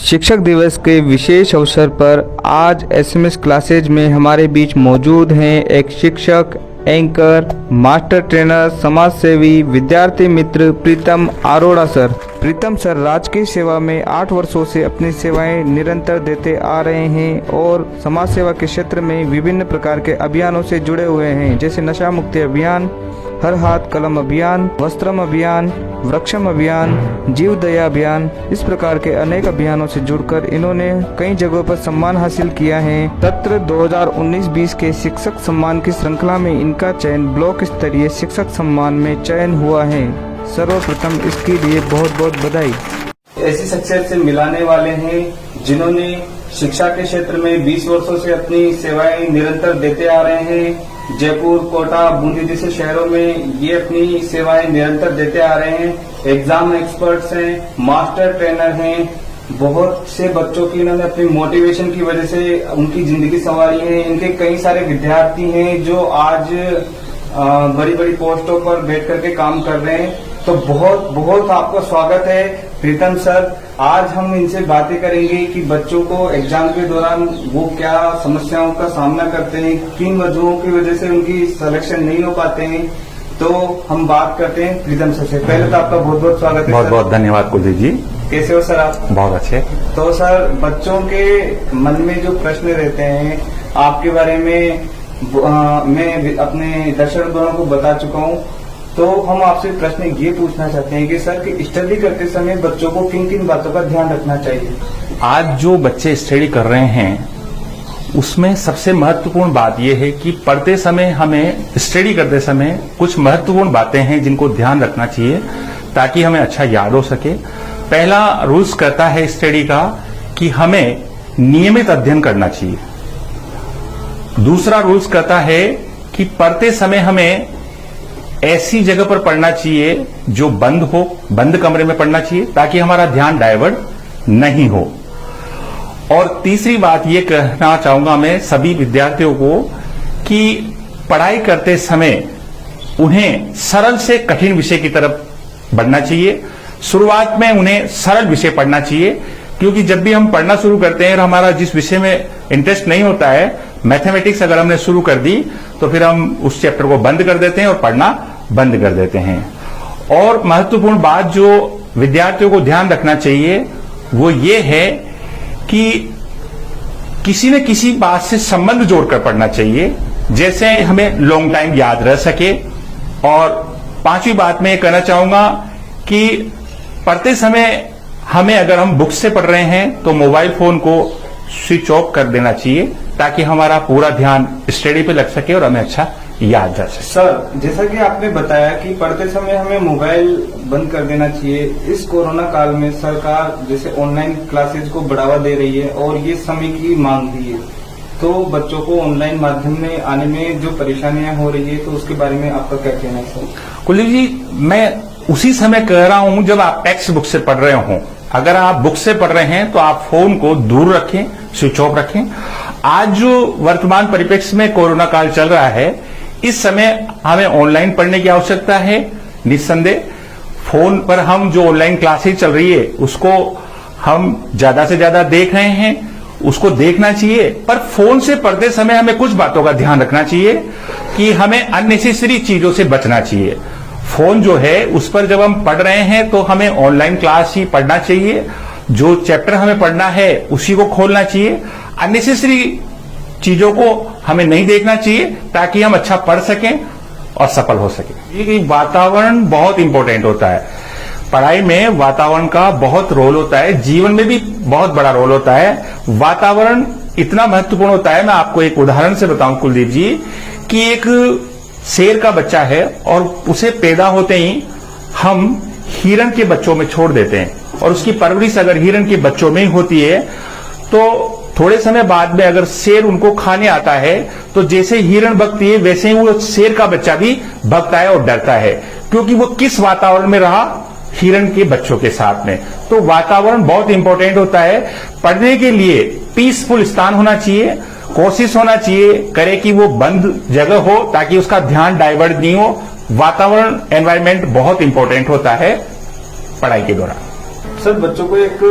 शिक्षक दिवस के विशेष अवसर पर आज एसएमएस क्लासेज में हमारे बीच मौजूद हैं एक शिक्षक, एंकर, मास्टर ट्रेनर, समाज सेवी, विद्यार्थी मित्र प्रीतम अरोड़ा सर। प्रीतम सर राजकीय सेवा में 8 वर्षों से अपनी सेवाएं निरंतर देते आ रहे हैं और समाज सेवा के क्षेत्र में विभिन्न प्रकार के अभियानों से जुड़े हुए हैं, जैसे नशा मुक्ति अभियान, हर हाथ कलम अभियान, वस्त्रम अभियान, वृक्षम अभियान, जीव दया अभियान। इस प्रकार के अनेक अभियानों से जुड़कर इन्होंने कई जगहों पर सम्मान हासिल किया है। सत्र 2019-20 के शिक्षक सम्मान की श्रृंखला में इनका चयन ब्लॉक स्तरीय शिक्षक सम्मान में चयन हुआ है। सर्वप्रथम इसके लिए बहुत बहुत बधाई। ऐसी शख्सियत से मिलाने वाले हैं जिन्होंने शिक्षा के क्षेत्र में 20 वर्षों से अपनी सेवाएं निरंतर देते आ रहे हैं। जयपुर, कोटा, बूंदी जैसे शहरों में ये अपनी सेवाएं निरंतर देते आ रहे हैं। एग्जाम एक्सपर्ट्स हैं, मास्टर ट्रेनर हैं। बहुत से बच्चों की इन्होंने अपनी मोटिवेशन की वजह से उनकी जिंदगी संवारी है। इनके कई सारे विद्यार्थी हैं जो आज बड़ी बड़ी पोस्टों पर बैठ करके काम कर रहे हैं। तो बहुत बहुत आपका स्वागत है प्रीतम सर। आज हम इनसे बातें करेंगे कि बच्चों को एग्जाम के दौरान वो क्या समस्याओं का सामना करते हैं, किन वजहों की वजह से उनकी सिलेक्शन नहीं हो पाते हैं। तो हम बात करते हैं प्रीतम सर से। पहले तो आपका बहुत बहुत स्वागत है। बहुत बहुत धन्यवाद कुलदीप जी। कैसे हो सर आप? बहुत अच्छे। तो सर बच्चों के मन में जो प्रश्न रहते हैं आपके बारे में मैं अपने दर्शक दोनों को बता चुका हूँ। तो हम आपसे प्रश्न ये पूछना चाहते हैं कि सर कि स्टडी करते समय बच्चों को किन किन बातों का ध्यान रखना चाहिए? आज जो बच्चे स्टडी कर रहे हैं उसमें सबसे महत्वपूर्ण बात यह है कि पढ़ते समय हमें स्टडी करते समय कुछ महत्वपूर्ण बातें हैं जिनको ध्यान रखना चाहिए ताकि हमें अच्छा याद हो सके। पहला रूल्स कहता है स्टडी का कि हमें नियमित अध्ययन करना चाहिए। दूसरा रूल्स कहता है कि पढ़ते समय हमें ऐसी जगह पर पढ़ना चाहिए जो बंद हो, बंद कमरे में पढ़ना चाहिए ताकि हमारा ध्यान डाइवर्ट नहीं हो। और तीसरी बात ये कहना चाहूंगा मैं सभी विद्यार्थियों को कि पढ़ाई करते समय उन्हें सरल से कठिन विषय की तरफ बढ़ना चाहिए। शुरुआत में उन्हें सरल विषय पढ़ना चाहिए क्योंकि जब भी हम पढ़ना शुरू करते हैं और हमारा जिस विषय में इंटरेस्ट नहीं होता है, मैथमेटिक्स अगर हमने शुरू कर दी तो फिर हम उस चैप्टर को बंद कर देते हैं और पढ़ना बंद कर देते हैं। और महत्वपूर्ण बात जो विद्यार्थियों को ध्यान रखना चाहिए वो ये है कि किसी न किसी बात से संबंध जोड़कर पढ़ना चाहिए, जैसे हमें लॉन्ग टाइम याद रह सके। और पांचवी बात मैं ये कहना चाहूंगा कि पढ़ते समय हमें अगर हम बुक से पढ़ रहे हैं तो मोबाइल फोन को स्विच ऑफ कर देना चाहिए ताकि हमारा पूरा ध्यान स्टडी पे लग सके और हमें अच्छा याद रह सके। सर जैसा कि आपने बताया कि पढ़ते समय हमें मोबाइल बंद कर देना चाहिए। इस कोरोना काल में सरकार जैसे ऑनलाइन क्लासेज को बढ़ावा दे रही है और ये समय की मांग भी है, तो बच्चों को ऑनलाइन माध्यम में आने में जो परेशानियां हो रही है तो उसके बारे में आपका क्या कहना है सर? कुलदीप जी, मैं उसी समय कह रहा हूं जब आप टेक्स्ट बुक से पढ़ रहे हों। अगर आप बुक से पढ़ रहे हैं तो आप फोन को दूर रखें, स्विच ऑफ रखें। आज जो वर्तमान परिप्रेक्ष्य में कोरोना काल चल रहा है, इस समय हमें ऑनलाइन पढ़ने की आवश्यकता है। निस्संदेह फोन पर हम जो ऑनलाइन क्लासेज चल रही है उसको हम ज्यादा से ज्यादा देख रहे हैं, उसको देखना चाहिए। पर फोन से पढ़ते समय हमें कुछ बातों का ध्यान रखना चाहिए कि हमें अननेसेसरी चीजों से बचना चाहिए। फोन जो है उस पर जब हम पढ़ रहे हैं तो हमें ऑनलाइन क्लास ही पढ़ना चाहिए। जो चैप्टर हमें पढ़ना है उसी को खोलना चाहिए। अननेसेसरी चीजों को हमें नहीं देखना चाहिए ताकि हम अच्छा पढ़ सकें और सफल हो सकें। ये वातावरण बहुत इंपॉर्टेंट होता है। पढ़ाई में वातावरण का बहुत रोल होता है, जीवन में भी बहुत बड़ा रोल होता है। वातावरण इतना महत्वपूर्ण होता है, मैं आपको एक उदाहरण से बताऊं कुलदीप जी कि एक शेर का बच्चा है और उसे पैदा होते ही हम हिरण के बच्चों में छोड़ देते हैं और उसकी परवरिश अगर हिरण के बच्चों में ही होती है तो थोड़े समय बाद में अगर शेर उनको खाने आता है तो जैसे हिरण भगती है वैसे ही वो शेर का बच्चा भी भगता है और डरता है, क्योंकि वो किस वातावरण में रहा, हिरण के बच्चों के साथ में। तो वातावरण बहुत इंपॉर्टेंट होता है। पढ़ने के लिए पीसफुल स्थान होना चाहिए, कोशिश होना चाहिए करे कि वो बंद जगह हो ताकि उसका ध्यान डाइवर्ट नहीं हो। वातावरण, एनवायरमेंट बहुत इंपॉर्टेंट होता है पढ़ाई के दौरान। सर बच्चों को एक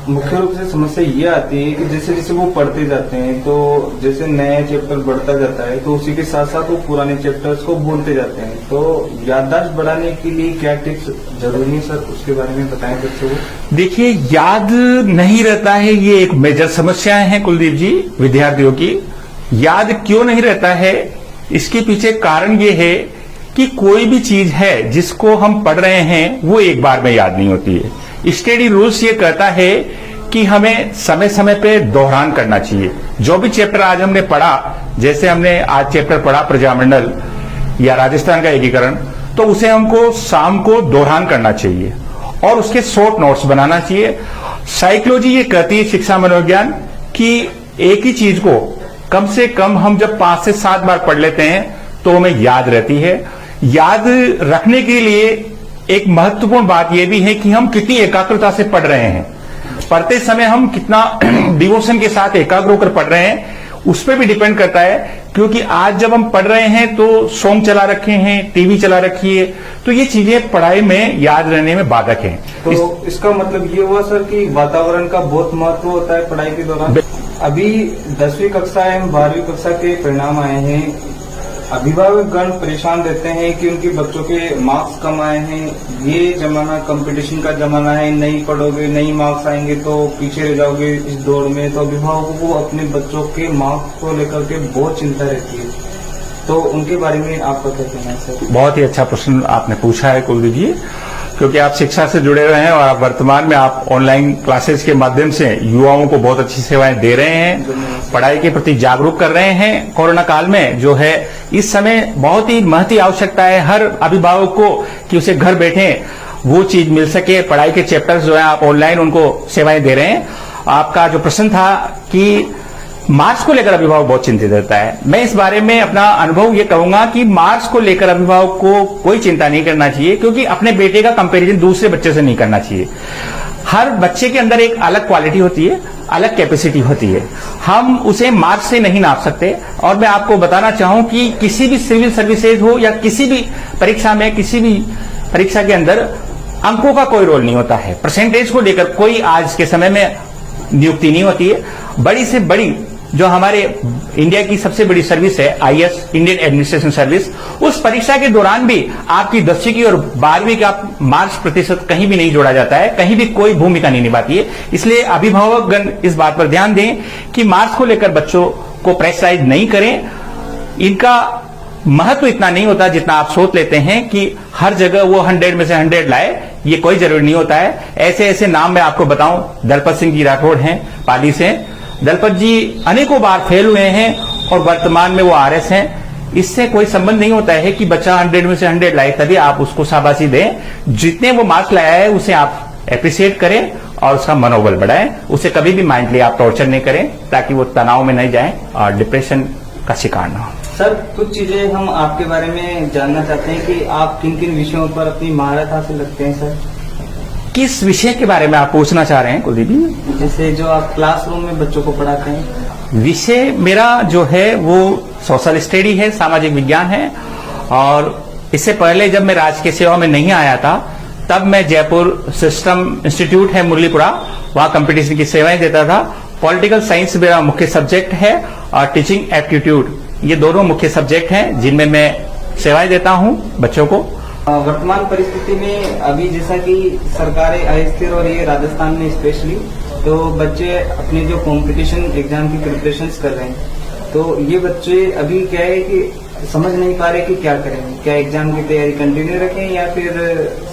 मुख्य रूप से समस्या ये आती है कि जैसे जैसे वो पढ़ते जाते हैं तो जैसे नया चैप्टर बढ़ता जाता है तो उसी के साथ साथ वो पुराने चैप्टर्स को भूलते जाते हैं। तो याददाश्त बढ़ाने के लिए क्या टिप्स जरूरी है सर, उसके बारे में बताएं बच्चों को। देखिए, याद नहीं रहता है, ये एक मेजर समस्या है कुलदीप जी विद्यार्थियों की। याद क्यों नहीं रहता है, इसके पीछे कारण ये है कि कोई भी चीज है जिसको हम पढ़ रहे हैं वो एक बार में याद नहीं होती है। स्टडी रूल्स ये कहता है कि हमें समय समय पे दोहरान करना चाहिए। जो भी चैप्टर आज हमने पढ़ा, जैसे हमने आज चैप्टर पढ़ा प्रजामंडल या राजस्थान का एकीकरण, तो उसे हमको शाम को दोहरान करना चाहिए और उसके शॉर्ट नोट्स बनाना चाहिए। साइकोलॉजी ये कहती है, शिक्षा मनोविज्ञान, कि एक ही चीज को कम से कम हम जब 5 से 7 बार पढ़ लेते हैं तो हमें याद रहती है। याद रखने के लिए एक महत्वपूर्ण बात यह भी है कि हम कितनी एकाग्रता से पढ़ रहे हैं। पढ़ते समय हम कितना डिवोशन के साथ एकाग्र होकर पढ़ रहे हैं, उस पर भी डिपेंड करता है। क्योंकि आज जब हम पढ़ रहे हैं तो सॉन्ग चला रखे हैं, टीवी चला रखी है, तो ये चीजें पढ़ाई में याद रहने में बाधक हैं। तो इसका मतलब ये हुआ सर कि वातावरण का बहुत महत्व होता है पढ़ाई के दौरान। अभी 10वीं कक्षा एवं 12वीं कक्षा के परिणाम आए हैं। अभिभावक गण परेशान रहते हैं कि उनके बच्चों के मार्क्स कम आए हैं। ये जमाना कंपटीशन का जमाना है, नहीं पढ़ोगे नहीं मार्क्स आएंगे तो पीछे रह जाओगे इस दौड़ में। तो अभिभावकों को अपने बच्चों के मार्क्स को लेकर के बहुत चिंता रहती है, तो उनके बारे में आपका क्या कहना है सर? बहुत ही अच्छा प्रश्न आपने पूछा है कुलदीप जी, क्योंकि आप शिक्षा से जुड़े हुए हैं और आप वर्तमान में आप ऑनलाइन क्लासेस के माध्यम से युवाओं को बहुत अच्छी सेवाएं दे रहे हैं, पढ़ाई के प्रति जागरूक कर रहे हैं। कोरोना काल में जो है इस समय बहुत ही महती आवश्यकता है हर अभिभावक को कि उसे घर बैठे वो चीज मिल सके। पढ़ाई के चैप्टर्स जो है आप ऑनलाइन उनको सेवाएं दे रहे हैं। आपका जो प्रश्न था कि मार्क्स को लेकर अभिभावक बहुत चिंतित रहता है, मैं इस बारे में अपना अनुभव ये कहूंगा कि मार्क्स को लेकर अभिभावक को कोई चिंता नहीं करना चाहिए, क्योंकि अपने बेटे का कंपैरिजन दूसरे बच्चे से नहीं करना चाहिए। हर बच्चे के अंदर एक अलग क्वालिटी होती है, अलग कैपेसिटी होती है, हम उसे मार्क्स से नहीं नाप सकते। और मैं आपको बताना चाहूं कि किसी भी सिविल सर्विसेज हो या किसी भी परीक्षा में, किसी भी परीक्षा के अंदर अंकों का कोई रोल नहीं होता है। परसेंटेज को लेकर कोई आज के समय में नियुक्ति नहीं होती है। बड़ी से बड़ी जो हमारे इंडिया की सबसे बड़ी सर्विस है IAS, इंडियन एडमिनिस्ट्रेशन सर्विस, उस परीक्षा के दौरान भी आपकी 10वीं की और 12वीं का मार्क्स प्रतिशत कहीं भी नहीं जोड़ा जाता है, कहीं भी कोई भूमिका नहीं निभाती है। इसलिए अभिभावकगण इस बात पर ध्यान दें कि मार्क्स को लेकर बच्चों को प्रेशराइज नहीं करें। इनका महत्व इतना नहीं होता जितना आप सोच लेते हैं कि हर जगह वो 100 में से 100 लाए, ये कोई जरूरी नहीं होता है। ऐसे ऐसे नाम मैं आपको बताऊं, दलपत सिंह जी राठौड़ हैं पाली से। दलपत जी अनेकों बार फेल हुए हैं और वर्तमान में वो RS हैं। इससे कोई संबंध नहीं होता है कि बच्चा 100 में से 100 लाए तभी आप उसको शाबाशी दें। जितने वो मार्क्स लाया है उसे आप एप्रिशिएट करें और उसका मनोबल बढ़ाएं। उसे कभी भी माइंडली आप टॉर्चर नहीं करें, ताकि वो तनाव में नहीं जाए और डिप्रेशन का शिकार ना हो। सर, कुछ चीजें हम आपके बारे में जानना चाहते हैं कि आप किन किन विषयों पर अपनी महारत हासिल रखते हैं सर? किस विषय के बारे में आप पूछना चाह रहे हैं कुलदीप जी? जैसे जो आप क्लासरूम में बच्चों को पढ़ाते हैं। विषय मेरा जो है वो सोशल स्टडी है, सामाजिक विज्ञान है। और इससे पहले जब मैं राजकीय सेवा में नहीं आया था, तब मैं जयपुर सिस्टम इंस्टीट्यूट है मुरलीपुरा, वहां कंपटीशन की सेवाएं देता था। पॉलिटिकल साइंस मेरा मुख्य सब्जेक्ट है और टीचिंग एप्टीट्यूड, ये दोनों मुख्य सब्जेक्ट हैं जिनमें मैं सेवाएं देता हूं बच्चों को। वर्तमान परिस्थिति में अभी जैसा कि सरकारें अस्थिर हो रही है राजस्थान में स्पेशली, तो बच्चे अपने जो कंपटीशन एग्जाम की प्रिपरेशंस कर रहे हैं, तो ये बच्चे अभी क्या है कि समझ नहीं पा रहे कि क्या करें, क्या एग्जाम की तैयारी कंटिन्यू रखें या फिर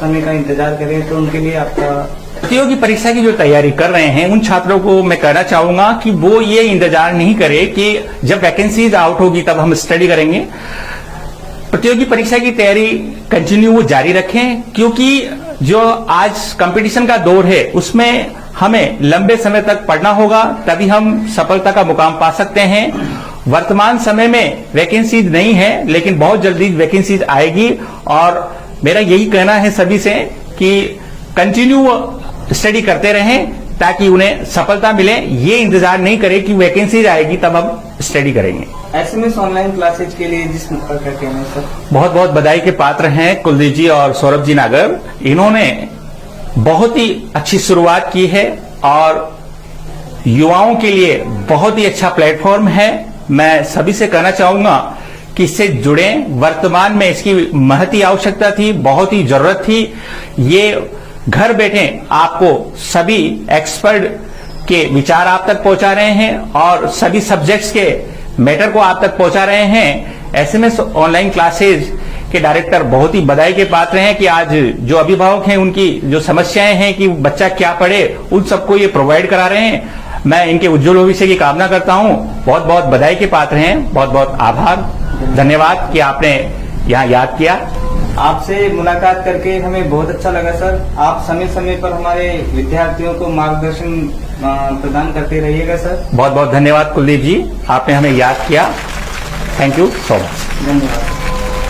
समय का इंतजार करें। तो उनके लिए आपका प्रतियोगी परीक्षा की जो तैयारी कर रहे हैं उन छात्रों को मैं कहना चाहूंगा कि वो ये इंतजार नहीं करे कि जब वैकेंसीज आउट होगी तब हम स्टडी करेंगे। प्रतियोगी परीक्षा की तैयारी कंटिन्यू वो जारी रखें, क्योंकि जो आज कंपटीशन का दौर है उसमें हमें लंबे समय तक पढ़ना होगा, तभी हम सफलता का मुकाम पा सकते हैं। वर्तमान समय में वैकेंसीज नहीं है, लेकिन बहुत जल्दी वैकेंसीज आएगी और मेरा यही कहना है सभी से कि कंटिन्यू स्टडी करते रहें ताकि उन्हें सफलता मिले। ये इंतजार नहीं करें कि वैकेंसीज आएगी तब हम स्टडी करेंगे। SMS ऑनलाइन क्लासेज के लिए जिस पर क्या कहना है सर? बहुत बहुत बधाई के पात्र हैं कुलदीप जी और सौरभ जी नागर। इन्होंने बहुत ही अच्छी शुरुआत की है और युवाओं के लिए बहुत ही अच्छा प्लेटफॉर्म है। मैं सभी से कहना चाहूंगा कि इससे जुड़े। वर्तमान में इसकी महती ही आवश्यकता थी, बहुत ही जरूरत थी। ये घर बैठे आपको सभी एक्सपर्ट के विचार आप तक पहुंचा रहे हैं और सभी सब्जेक्ट्स के मैटर को आप तक पहुंचा रहे हैं। एसएमएस ऑनलाइन क्लासेज के डायरेक्टर बहुत ही बधाई के पात्र हैं कि आज जो अभिभावक हैं उनकी जो समस्याएं हैं कि बच्चा क्या पढ़े, उन सबको ये प्रोवाइड करा रहे हैं। मैं इनके उज्जवल भविष्य की कामना करता हूं। बहुत बहुत बधाई के पात्र हैं। बहुत बहुत आभार, धन्यवाद कि आपने यहाँ याद किया। आपसे मुलाकात करके हमें बहुत अच्छा लगा सर। आप समय समय पर हमारे विद्यार्थियों को मार्गदर्शन प्रदान करते रहिएगा सर। बहुत बहुत धन्यवाद कुलदीप जी, आपने हमें याद किया। Thank you so much. धन्यवाद।